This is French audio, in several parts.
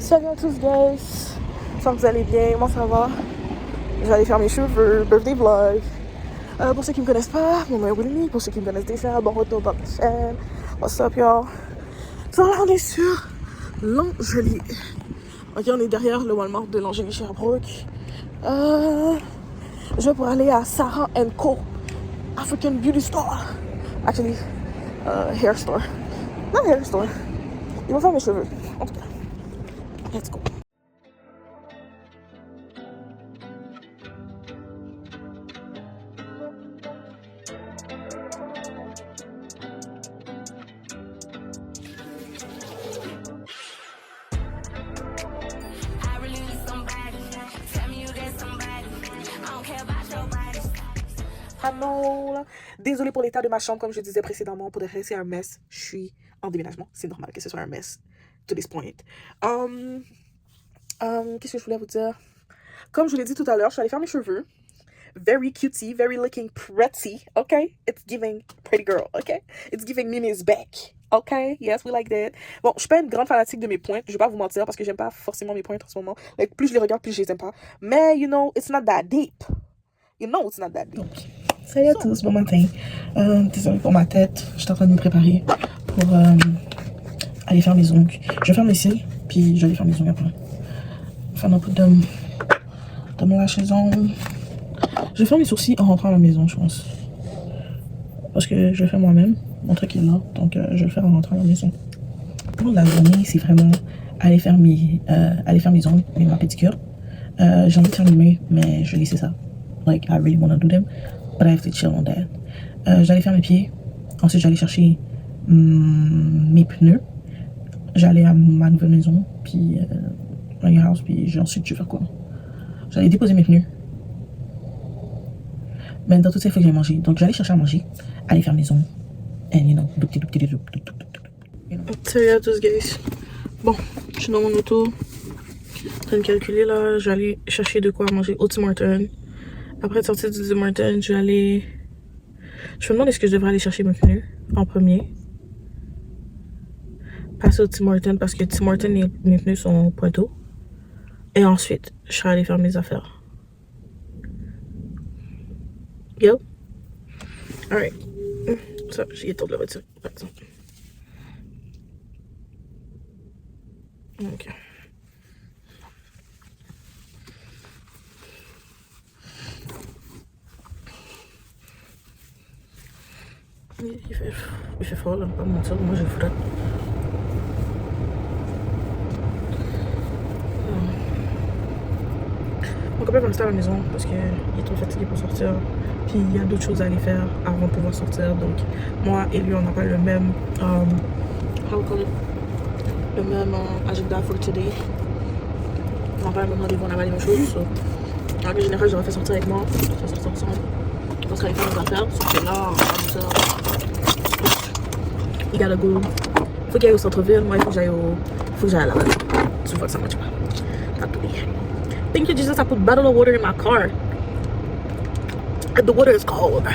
Salut à tous guys, j'espère que vous allez bien, moi ça va. J'allais faire mes cheveux, birthday vlog. Pour ceux qui me connaissent pas, mon nom est Willy. Pour ceux qui me connaissent déjà, bon retour dans la chaîne. What's up y'all? So là on est sur l'Angélie. Ok, on est derrière le Walmart de l'Angélie Sherbrooke. Je vais pour aller à Sarah & Co. African Beauty Store. Actually, hair store. Non, hair store. Ils vont faire mes cheveux, en tout cas. Let's go. Hello. Désolée pour l'état de ma chambre, comme je disais précédemment. Pour de vrai, c'est un mess. Je suis en déménagement. C'est normal que ce soit un mess. To this point. Qu'est-ce que je voulais vous dire? Comme je vous l'ai dit tout à l'heure, je suis allée faire mes cheveux. Very cutesy, very looking pretty, okay? It's giving pretty girl, okay? It's giving Mimi's back, okay? Yes, we like that. Bon, je suis pas une grande fanatique de mes pointes, je vais pas vous mentir, parce que j'aime pas forcément mes pointes en ce moment. Like, plus je les regarde, plus je les aime pas. Mais, you know, it's not that deep. You know it's not that deep. Okay. Salut à tous, bon matin. Désolée pour ma tête, je suis en train de me préparer pour aller faire mes ongles. Je vais faire mes cils, puis je vais aller faire mes ongles après. Faire un peu de mon lashes on. Je vais faire mes sourcils en rentrant à la maison, je pense. Parce que je le fais moi-même. Mon truc est là, donc je vais le faire en rentrant à la maison. Pour la journée, c'est vraiment aller faire mes ongles et ma pédicure. J'ai envie de faire mes mains, mais je vais laisser ça. Like, I really want to do them, but I have to chill on that. J'allais faire mes pieds. Ensuite, j'allais chercher mes pneus. J'allais à ma nouvelle maison, puis my house, puis ensuite je vais faire quoi? J'allais déposer mes pneus. Mais dans tout ça, il faut que j'aille manger. Donc j'allais chercher à manger, aller faire mes ongles. And you know, Salut à tous guys. Bon, je suis dans mon auto. En train de calculer là, j'allais chercher de quoi manger au Tim Hortons. Après de sortir du Tim Hortons, je me demande est-ce que je devrais aller chercher mes pneus en premier. Passer au Tim Hortons parce que Tim Hortons, mes pneus sont pointeaux. Et ensuite, je serai allée faire mes affaires. Yo. Alright. Ça, j'ai le tour de la voiture, par exemple. Ok. Il fait froid là, pas mentir, moi j'ai froid. Mon copain va rester à la maison parce qu'il est trop fatigué pour sortir. Puis il y a d'autres choses à aller faire avant de pouvoir sortir. Donc moi et lui on n'a pas le même agenda for today. On n'a pas le même rendez-vous, on n'a pas les mêmes choses. So, en général, j'aurais fait sortir avec moi. On va sortir ensemble. On va aller faire nos affaires. Sauf que là, on va sortir. Il gotta go. Faut qu'il aille au centre-ville. Moi, il faut que j'aille à la base. Tu vois que ça marche pas. Thank you, Jesus. I put a bottle of water in my car. And the water is cold.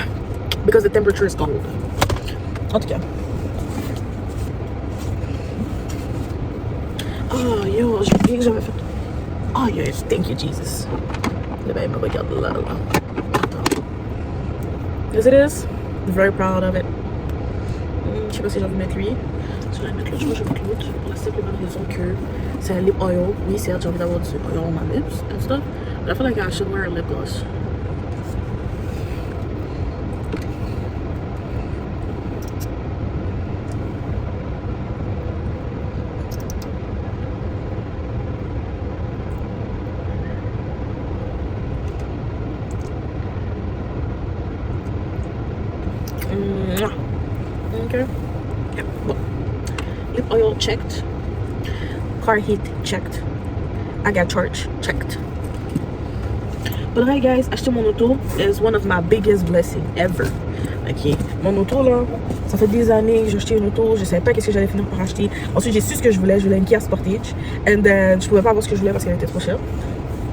Because the temperature is cold. En tout cas. Oh, yo, j'ai oublié que j'avais fait. Oh, yes. Thank you, Jesus. Le bain me regarde là. Attends. Yes, it is. Very proud of it. Je sais pas si j'ai envie de mettre lui. Si j'ai envie de mettre l'autre, je vais mettre l'autre. Pour la simple bonne raison que c'est un lip oil. Oui, certes, j'ai envie d'avoir du oil on my lips and stuff. But I feel like I should wear a lip gloss. Okay. Yeah. Well, lip oil checked. Car heat checked. I got charged checked. But hey guys, acheter mon auto is one of my biggest blessings ever. Ok, mon auto là, ça fait des années que j'ai acheté une auto, je savais pas qu'est-ce que j'allais finir par acheter. Ensuite j'ai su ce que je voulais une Kia Sportage. And then je pouvais pas avoir ce que je voulais parce qu'elle était trop chère.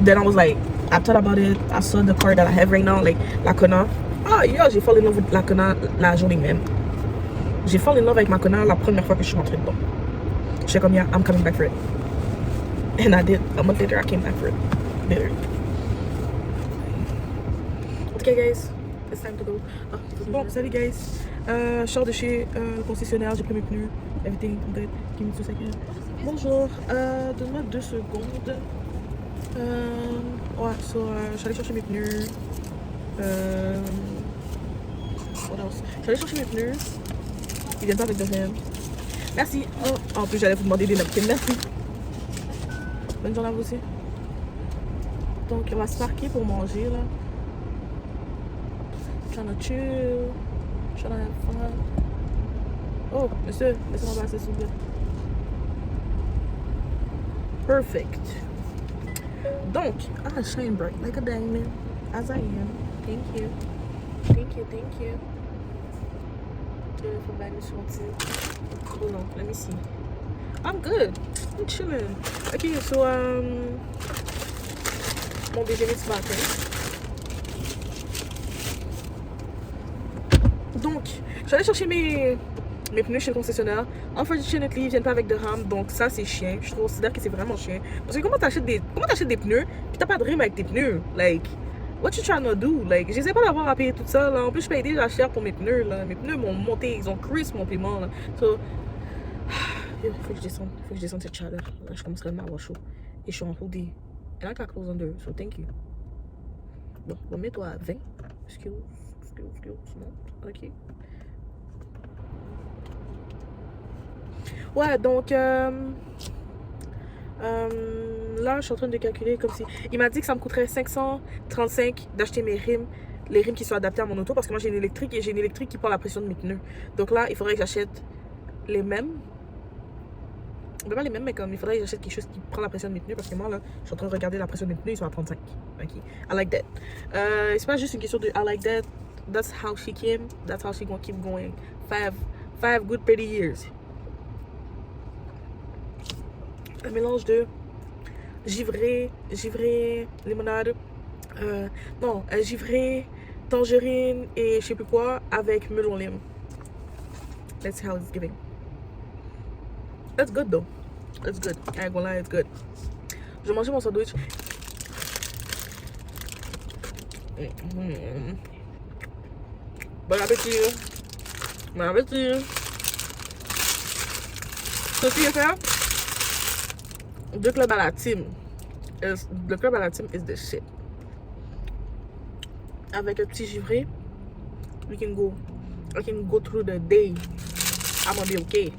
Then I was like, I thought about it, I saw the car that I have right now, like la Kona. Ah yo, j'ai fall in love with la Kona la journée même. J'ai fall in love avec ma Kona la première fois que je suis rentrée dedans. J'étais comme, yeah, I'm coming back for it. And I did. A month later, I came back for it. Literally. Okay, guys. It's time to go. Bon, salut, guys. Je sors de chez le concessionnaire. J'ai pris mes pneus. Everything good. Give me 2 seconds. Bonjour. Donne-moi 2 secondes. Ouais, je suis allée chercher mes pneus. What else? Je suis allée chercher mes pneus. Ils viennent pas avec de rien. Merci. Oh, en plus, j'allais vous demander des napkins. Merci. Bonne journée à vous aussi. Donc, on va se parquer pour manger, là. Trying to chill. Trying to have fun. Oh, monsieur, laissez-moi passer, s'il vous plaît. Perfect. Donc, I shine bright like a diamond, as I am. Thank you. Thank you, thank you. Faut bien me sortir. Hold on, let me see. I'm good. I'm chilling. Okay, so mon déjeuner ce matin. Donc, j'allais chercher mes pneus chez le concessionnaire. Unfortunately, ils viennent pas avec de RAM, donc ça c'est chiant. Je considère que c'est vraiment chiant. Parce que comment t'achètes des pneus puis t'as pas de rime avec tes pneus? Like, what you trying to do? Like, j'essaie pas d'avoir à payer tout ça là. En plus, je paye déjà cher pour mes pneus là. Mes pneus m'ont monté, ils ont crisp mon paiement là. So, il faut que je descende cette chaleur. Là, je commence vraiment à avoir chaud. Et je suis en hoodie. And I got clothes under, so thank you. Bon, remets-toi à 20. Excuse. Ok. Ouais, donc là, je suis en train de calculer comme si... Il m'a dit que ça me coûterait 535 d'acheter mes rimes, les rimes qui sont adaptés à mon auto, parce que moi j'ai une électrique et j'ai une électrique qui prend la pression de mes pneus. Donc là, il faudrait que j'achète les mêmes. Pas les mêmes, mais comme il faudrait que j'achète quelque chose qui prend la pression de mes pneus, parce que moi là, je suis en train de regarder la pression de mes pneus, ils sont à 35. Ok, I like that. C'est pas juste une question de I like that. That's how she came. That's how she gonna keep going. Five good pretty years. Un mélange de givré, limonade, givré, tangerine et je sais plus quoi avec melon lime. Let's see how it's giving. That's good though. It's good. I ain't gonna lie, it's good. Je vais manger mon sandwich. Bon appétit. Bon appétit. Ceci est fait. The club à la team. The club à la team is the shit. Avec un petit givré, I can go through the day. I'm gonna be okay.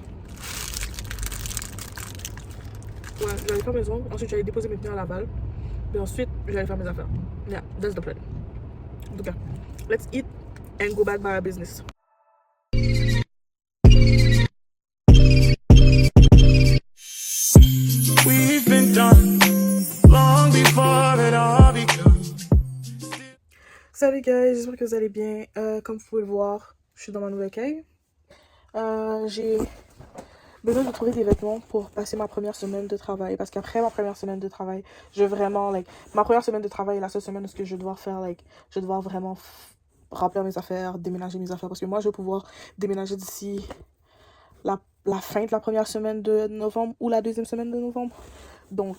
Ouais, j'allais faire mes ongles, ensuite j'allais déposer mes pneus à Laval, et ensuite j'allais faire mes affaires. Yeah, that's the plan. En tout cas, let's eat and go back by our business. We've been done long before it all began. Salut guys, j'espère que vous allez bien. Comme vous pouvez le voir, je suis dans ma nouvelle caille. J'ai besoin de trouver des vêtements pour passer ma première semaine de travail. Parce qu'après ma première semaine de travail, je veux vraiment, ma première semaine de travail est la seule semaine où je vais devoir faire, je vais devoir vraiment remplir mes affaires, déménager mes affaires. Parce que moi, je vais pouvoir déménager d'ici la fin de la première semaine de novembre ou la deuxième semaine de novembre. Donc,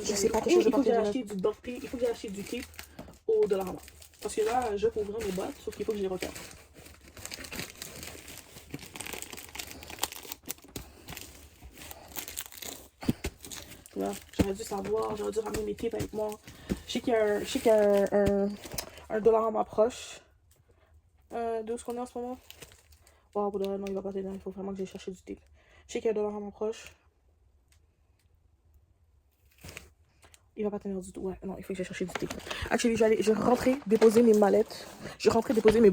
je sais pas quelque chose de partir. Il faut que j'ai acheté du tape au Dollarama. Parce que là, je peux ouvrir mes boîtes, sauf qu'il faut que je les regarde. Là, j'aurais dû savoir, j'aurais dû ramener mes tapes avec moi. Je sais qu'il y a un Dollarama proche. D'où est-ce qu'on est en ce moment? Wow, non, il va pas t'aider. Il faut vraiment que j'aille chercher du tape. Je sais qu'il y a un Dollarama proche. Il va pas tenir du tout. Ouais, non, il faut que j'aille chercher du tape. Actually, je vais rentrer, déposer mes mallettes. Je vais rentrer, déposer mes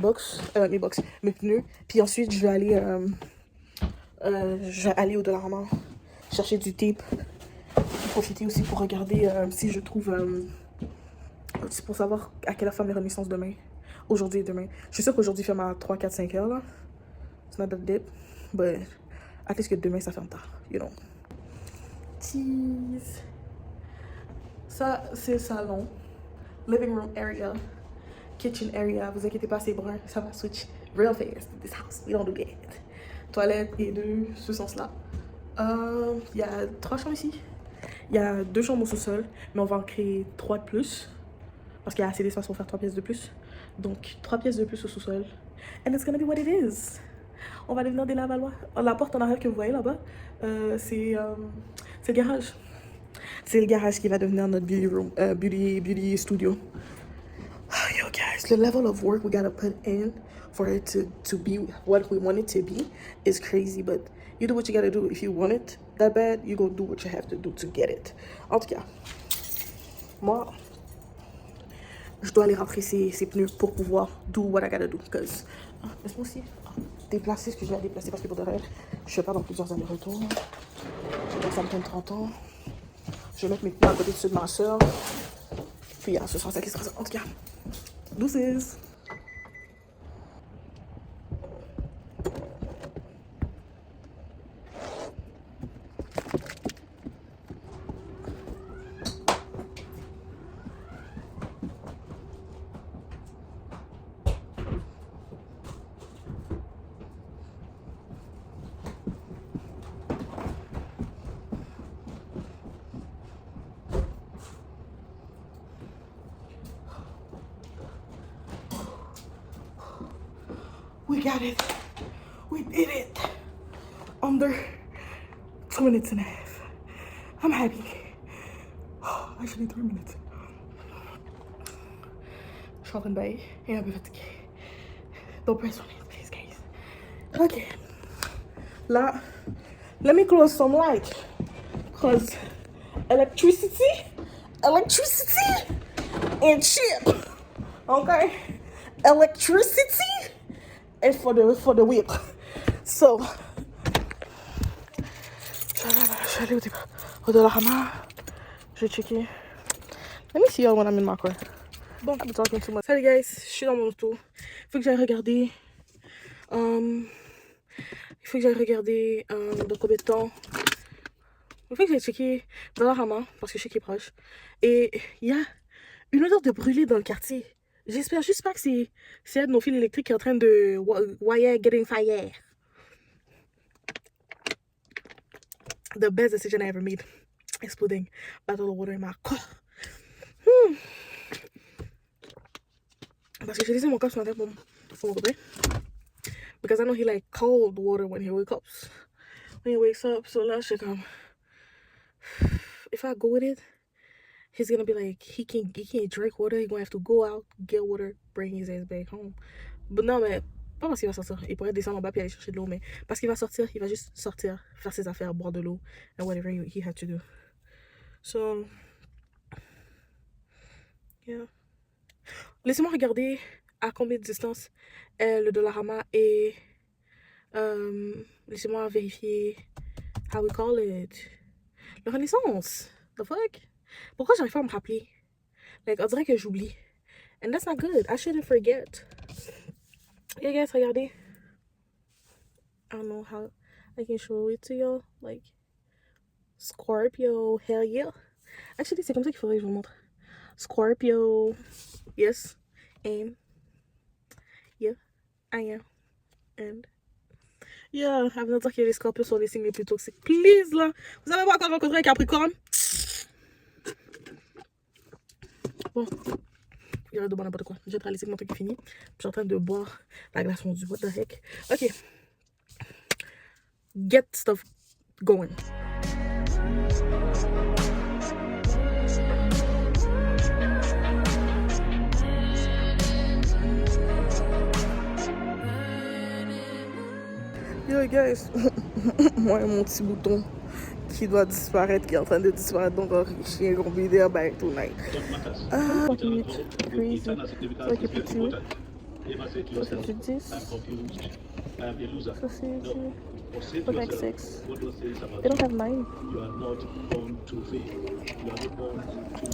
pneus. Puis ensuite, je vais aller au Dollarama chercher du tape. profiter aussi pour regarder si je trouve... c'est pour savoir à quelle heure ferme les renaissances demain. Aujourd'hui et demain. Je suis sûre qu'aujourd'hui ferme à 3, 4, 5 heures là. It's not that deep. But at least que demain ça ferme tard. You know. Tease. Ça, c'est le salon. Living room area. Kitchen area. Vous inquiétez pas, c'est brun. Ça va switch real fast. This house. We don't do that. Toilette et deux, ce sens-là. Il y a 3 chambres ici. Il y a 2 chambres au sous-sol. Mais on va en créer 3 de plus. Parce qu'il y a assez d'espace pour faire 3 pièces de plus. Donc, 3 pièces de plus au sous-sol. And it's gonna be what it is. On va devenir des Lavallois. La porte en arrière que vous voyez là-bas, c'est le garage. C'est le garage qui va devenir notre beauty room, beauty studio. Yo guys, the level of work we gotta put in for it to be what we want it to be is crazy. But you do what you gotta do. If you want it that bad, you go do what you have to do to get it. En tout cas, moi, je dois aller rentrer ces pneus pour pouvoir do what I gotta do. Because, laisse-moi aussi déplacer ce que je vais déplacer parce que pour de vrai, je fais pas dans plusieurs allers-retours. Donc ça me prend 30 ans. Je vais mettre mes pneus à côté de ceux de ma soeur. Puis ce sera ça qui sera ça. En tout cas, deuces. We got it. We did it. Under 2 minutes and a half. I'm happy. Actually, 3 minutes. Je suis en train de bailler et un peu fatiguée. Don't press on it, please, guys. Okay. Là, let me close some light. Because electricity and chip. Okay? Electricity and for the whip. So, je vais aller au Dollarama. Je vais checker. Let me see y'all when I'm in my car. Bon, I'm talking too much. Salut guys, je suis dans mon auto. Il faut que j'aille regarder. Dans combien de temps. Il faut que j'aille checker Dollarama parce que je sais qu'il est proche. Et il y a une odeur de brûlé dans le quartier. J'espère juste pas que c'est un de nos fils électriques qui est en train de wire getting fire. The best decision I ever made. Exploding bottle of water in my car. Parce que j'ai laissé mon corps ce matin pour mon copain. Because I know he like cold water when he wakes up. So là, je suis comme... If I go with it, he's gonna be like, he can't drink water. He's gonna have to go out, get water, bring his ass back home. But non, mais pas parce qu'il va sortir. Il pourrait descendre en bas puis aller chercher de l'eau, mais parce qu'il va sortir, il va juste sortir, faire ses affaires, boire de l'eau, and whatever he had to do. So, yeah. Laissez-moi regarder à combien de distance est le Dollarama et laissez-moi vérifier how we call it. Le Renaissance. The fuck? Pourquoi j'arrive pas à me rappeler? Like, on dirait que j'oublie. And that's not good. I shouldn't forget. Yeah, guys, regardez. I don't know how I can show it to y'all. Like, Scorpio, hell yeah. Actually, c'est comme ça qu'il faudrait que je vous montre. Scorpio, yes. And, yeah, I am. And, yeah, avant de dire que les Scorpios sont les signes les plus toxiques. Please, là. Vous avez pas encore rencontré un Capricorne? Bon, il y a de bon n'importe quoi. J'ai réalisé que mon truc est fini. Je suis en train de boire la glace fondue. What the heck? Ok. Get stuff going. Yo guys, moi et mon petit bouton qui doit disparaître, qui est en train de disparaître, donc je suis gonna be there by tonight. 30 minutes, crazy. Ça va être petit. Ça c'est 10. Ça c'est 10. Look like 6. They don't have 9.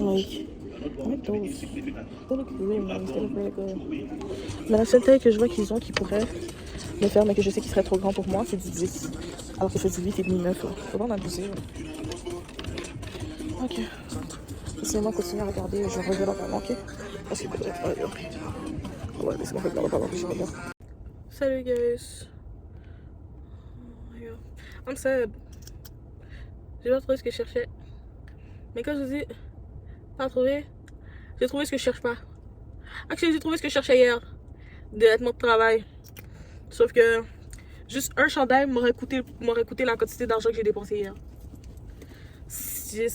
Like, I like those. They look really nice. They look really good. Mais la seule taille que je vois qu'ils ont qui pourrait me faire, mais que je sais qu'il serait trop grand pour moi, c'est du 10. Alors que c'est du 8 et demi 9. Là. Faut pas en abuser. Là. Ok. Laissez-moi continuer à regarder. Je reviens dans pas manquer. Parce que ouais, laissez-moi regarder pendant que je regarde. Salut guys. I'm sad. J'ai pas trouvé ce que je cherchais. Mais quand je dis pas trouvé, j'ai trouvé ce que je cherche pas. Actually, j'ai trouvé ce que je cherchais hier. De vêtements de travail. Sauf que juste un chandail m'aurait coûté la quantité d'argent que j'ai dépensé hier. J'ai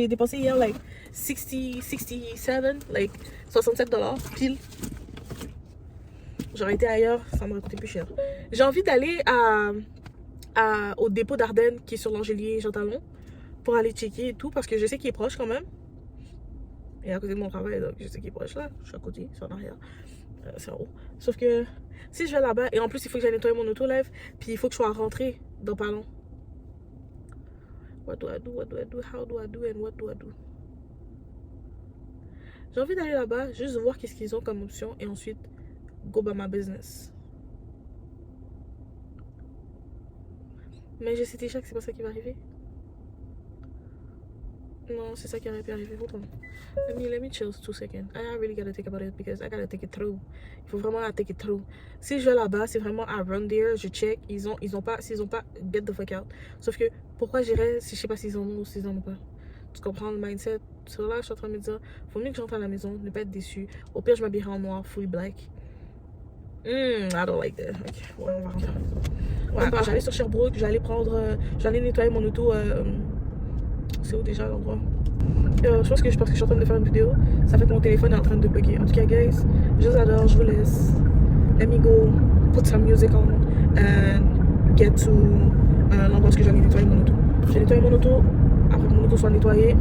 dépensé hier like 67, like 67 $, pile. J'aurais été ailleurs, ça m'aurait coûté plus cher. J'ai envie d'aller au dépôt d'Ardennes qui est sur l'Angelier Jean Talon pour aller checker et tout parce que je sais qu'il est proche quand même. Et à côté de mon travail, donc je sais qu'il est proche là. Je suis à côté, c'est en arrière. C'est en haut. Sauf que si je vais là-bas, et en plus il faut que j'aille nettoyer mon auto live, puis il faut que je sois rentrée dans pas long. What do I do? What do I do? How do I do? And what do I do? J'ai envie d'aller là-bas, juste voir qu'est-ce qu'ils ont comme option et ensuite go by my business. Mais je sais déjà que c'est pas ça qui va arriver. Non, c'est ça qui aurait pu arriver. Hold on. Let me chill 2 seconds. I really gotta think about it because I gotta take it through. Il faut vraiment la take it through. Si je vais là-bas, c'est vraiment à run there, je check. S'ils ont pas, get the fuck out. Sauf que pourquoi j'irais si je sais pas s'ils en ont ou s'ils en ont pas. Tu comprends le mindset? Sur là, je suis en train de me dire, faut mieux que j'entre à la maison, ne pas être déçu. Au pire, je m'habillerai en noir, full black. I don't like that. Ok, ouais, on va rentrer à la maison. Ouais, j'allais sur Sherbrooke, j'allais nettoyer mon auto. C'est où déjà l'endroit? Je pense que je suis en train de faire une vidéo. Ça fait que mon téléphone est en train de bugger. En tout cas, guys, je vous adore, je vous laisse. Let me go put some music on and get to l'endroit où j'allais nettoyer mon auto. J'ai nettoyé mon auto. Après que mon auto soit nettoyée,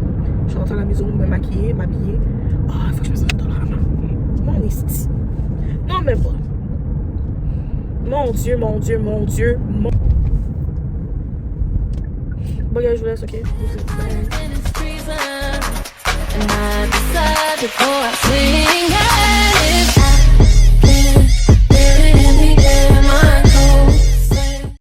je rentre à la maison, me maquiller, m'habiller. Oh, il faut que je me sorte dans la main. Mon esti. Non, même pas. Mon Dieu. Bon, guys, je vous laisse, ok? Bye. And I decided, oh, I sing